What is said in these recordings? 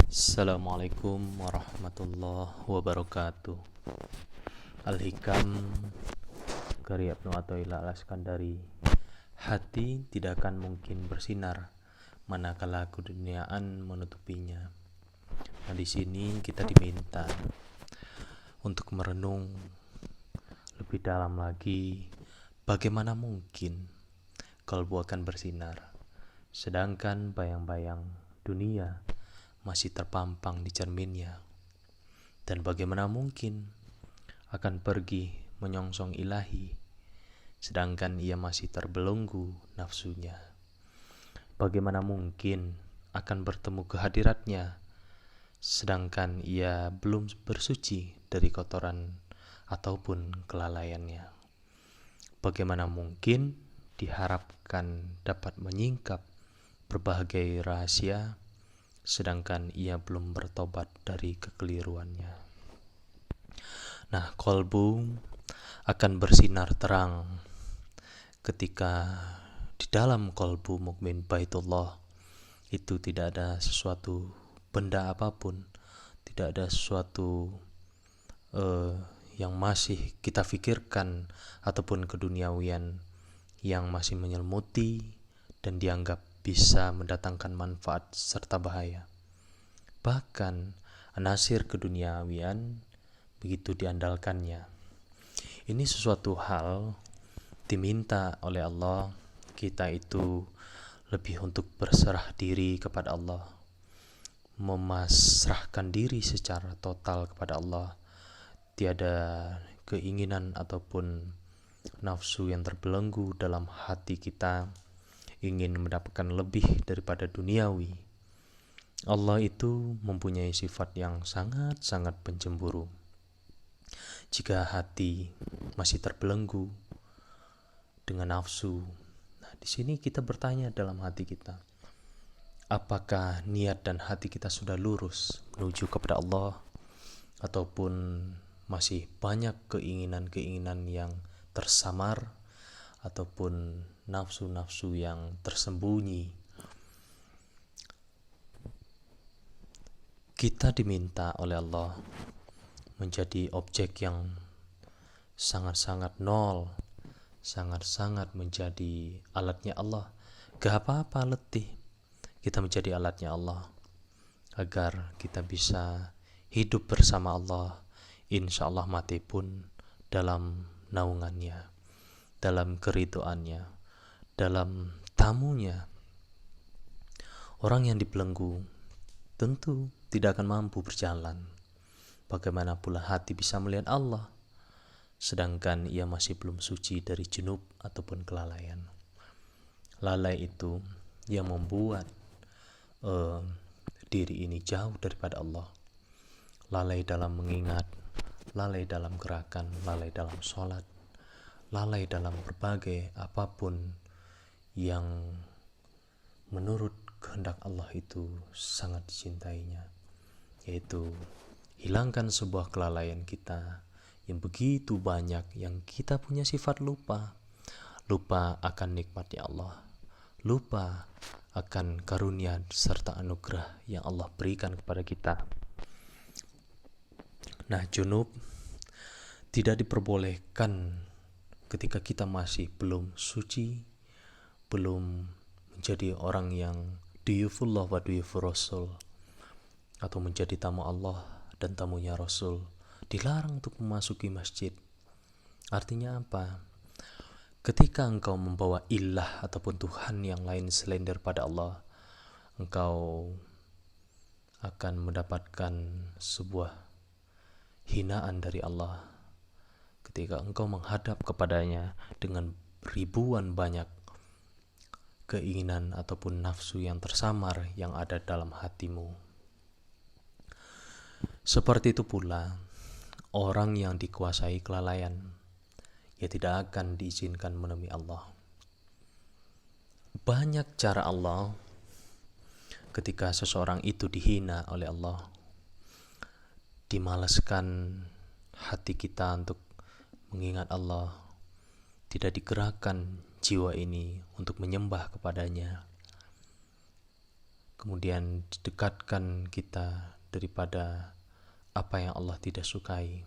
Assalamualaikum warahmatullahi wabarakatuh. Al-Hikam karya Ibnu Athaillah Al-Iskandari. Hati tidak akan mungkin bersinar manakala keduniaan menutupinya. Nah, di sini kita diminta untuk merenung lebih dalam lagi bagaimana mungkin kalbu akan bersinar sedangkan bayang-bayang dunia masih terpampang di cerminnya, dan bagaimana mungkin akan pergi menyongsong ilahi sedangkan ia masih terbelenggu nafsunya. Bagaimana mungkin akan bertemu kehadiratnya sedangkan ia belum bersuci dari kotoran ataupun kelalaiannya. Bagaimana mungkin diharapkan dapat menyingkap berbagai rahasia sedangkan ia belum bertobat dari kekeliruannya. Nah, kolbu akan bersinar terang ketika di dalam kolbu mukmin Baitullah itu tidak ada sesuatu benda apapun, tidak ada sesuatu yang masih kita pikirkan ataupun keduniawian yang masih menyelimuti dan dianggap bisa mendatangkan manfaat serta bahaya. Bahkan anasir keduniawian begitu diandalkannya. Ini sesuatu hal diminta oleh Allah kita itu lebih untuk berserah diri kepada Allah, memasrahkan diri secara total kepada Allah. Tiada keinginan ataupun nafsu yang terbelenggu dalam hati kita ingin mendapatkan lebih daripada duniawi. Allah itu mempunyai sifat yang sangat-sangat pencemburu. Jika hati masih terbelenggu dengan nafsu, nah di sini kita bertanya dalam hati kita, apakah niat dan hati kita sudah lurus menuju kepada Allah, ataupun masih banyak keinginan-keinginan yang tersamar ataupun nafsu-nafsu yang tersembunyi. Kita diminta oleh Allah menjadi objek yang sangat-sangat nol, sangat-sangat menjadi alatnya Allah. Gak apa-apa letih, kita menjadi alatnya Allah agar kita bisa hidup bersama Allah, insya Allah mati pun dalam naungannya, dalam keridhoannya, dalam tamunya. Orang yang dibelenggu tentu tidak akan mampu berjalan. Bagaimana pula hati bisa melihat Allah sedangkan ia masih belum suci dari junub ataupun kelalaian. Lalai itu yang membuat diri ini jauh daripada Allah. Lalai dalam mengingat, lalai dalam gerakan, lalai dalam sholat, lalai dalam berbagai apapun yang menurut kehendak Allah itu sangat dicintainya, yaitu hilangkan sebuah kelalaian kita yang begitu banyak, yang kita punya sifat lupa akan nikmatnya Allah, lupa akan karunia serta anugerah yang Allah berikan kepada kita. Nah, junub tidak diperbolehkan ketika kita masih belum suci, belum menjadi orang yang duyufullah wa duyufur rasul, atau menjadi tamu Allah dan tamunya Rasul. Dilarang untuk memasuki masjid. Artinya apa? Ketika engkau membawa ilah ataupun Tuhan yang lain selain daripada Allah, engkau akan mendapatkan sebuah hinaan dari Allah ketika engkau menghadap kepadanya dengan ribuan banyak keinginan ataupun nafsu yang tersamar yang ada dalam hatimu. Seperti itu pula orang yang dikuasai kelalaian, ia tidak akan diizinkan menemui Allah. Banyak cara Allah ketika seseorang itu dihina oleh Allah, dimalaskan hati kita untuk mengingat Allah, tidak digerakkan jiwa ini untuk menyembah kepadanya. kemudian didekatkan kita daripada apa yang Allah tidak sukai,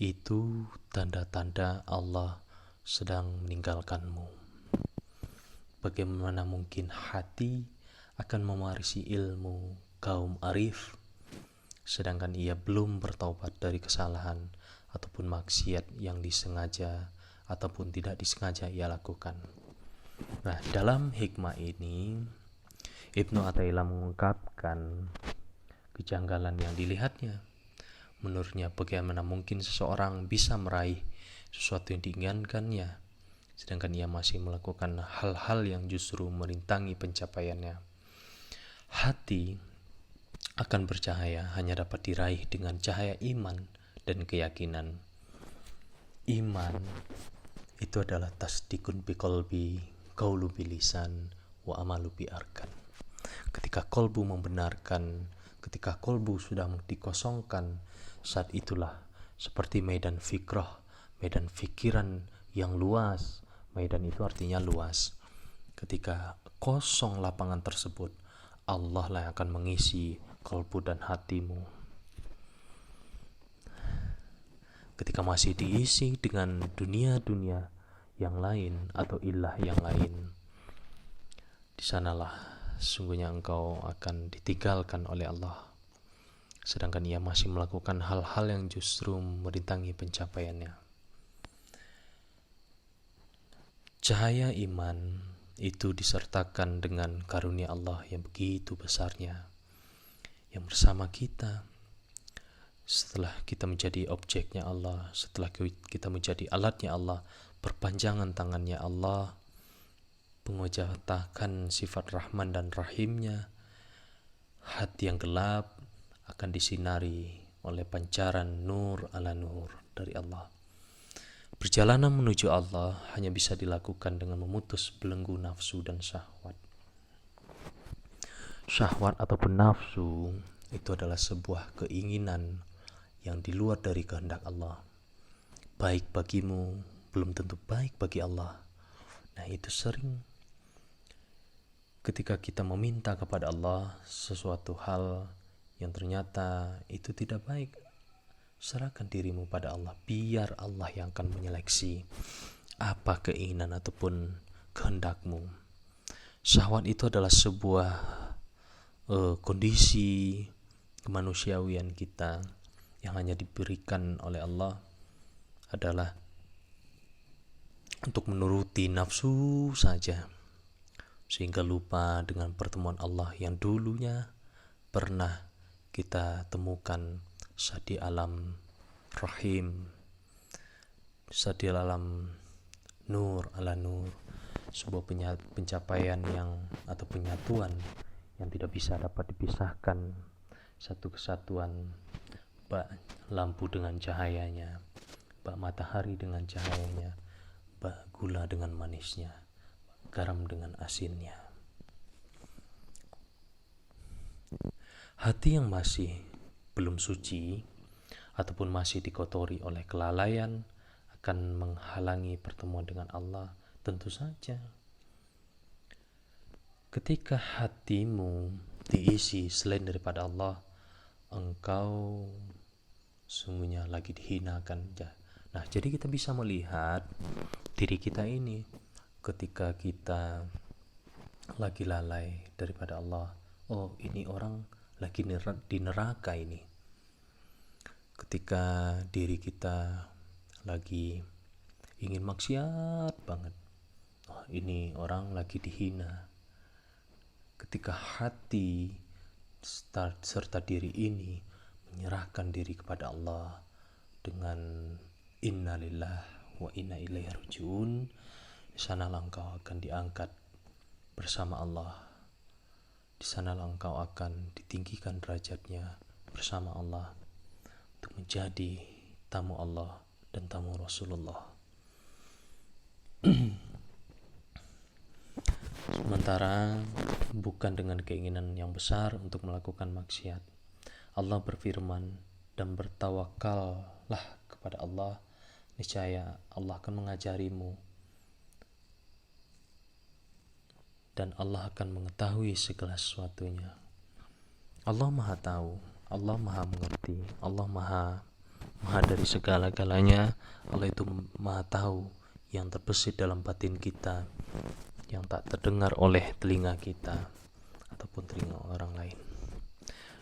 itu tanda-tanda Allah sedang meninggalkanmu. Bagaimana mungkin hati akan mewarisi ilmu kaum arif sedangkan ia belum bertaubat dari kesalahan ataupun maksiat yang disengaja ataupun tidak disengaja ia lakukan. Nah, dalam hikmah ini Ibnu Athaillah mengungkapkan kejanggalan yang dilihatnya. Menurutnya, bagaimana mungkin seseorang bisa meraih sesuatu yang diinginkannya sedangkan ia masih melakukan hal-hal yang justru merintangi pencapaiannya. Hati akan bercahaya hanya dapat diraih dengan cahaya iman dan keyakinan. Iman itu adalah tasdikun biqalbi, qaulu bilisan, wa amalu bi arkan. Ketika kolbu membenarkan, ketika kolbu sudah dikosongkan, saat itulah seperti medan fikrah, medan fikiran yang luas. Medan itu artinya luas. Ketika kosong lapangan tersebut, Allah lah yang akan mengisi kolbu dan hatimu. Ketika masih diisi dengan dunia-dunia yang lain atau ilah yang lain, di sanalah sungguhnya engkau akan ditinggalkan oleh Allah, sedangkan ia masih melakukan hal-hal yang justru merintangi pencapaiannya. Cahaya iman itu disertakan dengan karunia Allah yang begitu besarnya, yang bersama kita. Setelah kita menjadi objeknya Allah, setelah kita menjadi alatnya Allah, perpanjangan tangannya Allah, pengwajahkan sifat Rahman dan Rahimnya, hati yang gelap akan disinari oleh pancaran nur ala nur dari Allah. Perjalanan menuju Allah hanya bisa dilakukan dengan memutus belenggu nafsu dan syahwat. Syahwat ataupun nafsu itu adalah sebuah keinginan yang di luar dari kehendak Allah. Baik bagimu belum tentu baik bagi Allah. Nah, itu sering ketika kita meminta kepada Allah sesuatu hal yang ternyata itu tidak baik, serahkan dirimu pada Allah, biar Allah yang akan menyeleksi apa keinginan ataupun kehendakmu. Syahwat itu adalah sebuah kondisi kemanusiawian kita yang hanya diberikan oleh Allah adalah untuk menuruti nafsu saja, sehingga lupa dengan pertemuan Allah yang dulunya pernah kita temukan saat di alam rahim, saat di alam nur ala nur, sebuah pencapaian yang atau penyatuan yang tidak bisa dapat dipisahkan, satu kesatuan bak lampu dengan cahayanya, bak matahari dengan cahayanya, bak gula dengan manisnya, garam dengan asinnya. Hati yang masih belum suci ataupun masih dikotori oleh kelalaian akan menghalangi pertemuan dengan Allah. Tentu saja ketika hatimu diisi selain daripada Allah, engkau sungguhnya lagi dihinakan. Nah, jadi kita bisa melihat diri kita ini ketika kita lagi lalai daripada Allah. Oh, ini orang lagi di neraka ini. Ketika diri kita lagi ingin maksiat banget, oh, ini orang lagi dihina. Ketika hati serta diri ini menyerahkan diri kepada Allah dengan innalillah wa inna ilaihi rajiun, di sanalah engkau akan diangkat bersama Allah. Di sanalah engkau akan ditinggikan derajatnya bersama Allah untuk menjadi tamu Allah dan tamu Rasulullah. Sementara bukan dengan keinginan yang besar untuk melakukan maksiat. Allah berfirman, dan bertawakallah kepada Allah, niscaya Allah akan mengajarimu dan Allah akan mengetahui segala sesuatunya. Allah Maha tahu, Allah Maha mengerti, Allah Maha dari segala-galanya. Allah itu Maha tahu yang terbesit dalam batin kita, yang tak terdengar oleh telinga kita ataupun telinga orang lain.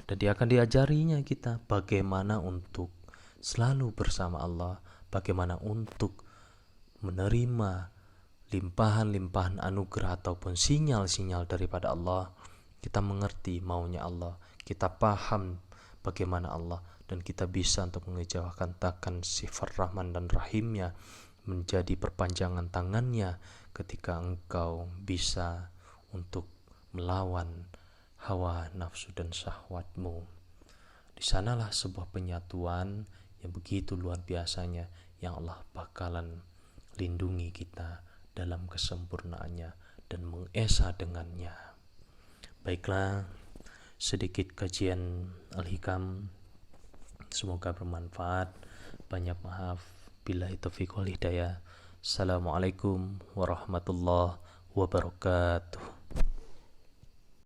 Dan dia akan diajarinya kita bagaimana untuk selalu bersama Allah, bagaimana untuk menerima limpahan-limpahan anugerah ataupun sinyal-sinyal daripada Allah. Kita mengerti maunya Allah, kita paham bagaimana Allah, dan kita bisa untuk mengejawantahkan sifat Rahman dan Rahimnya menjadi perpanjangan tangannya ketika engkau bisa untuk melawan hawa nafsu dan syahwatmu. Di sanalah sebuah penyatuan yang begitu luar biasanya, yang Allah bakalan lindungi kita dalam kesempurnaannya dan mengesa dengannya. Baiklah, sedikit kajian Al-Hikam, semoga bermanfaat. Banyak maaf, billahi taufiq wal hidayah. Assalamualaikum warahmatullahi wabarakatuh.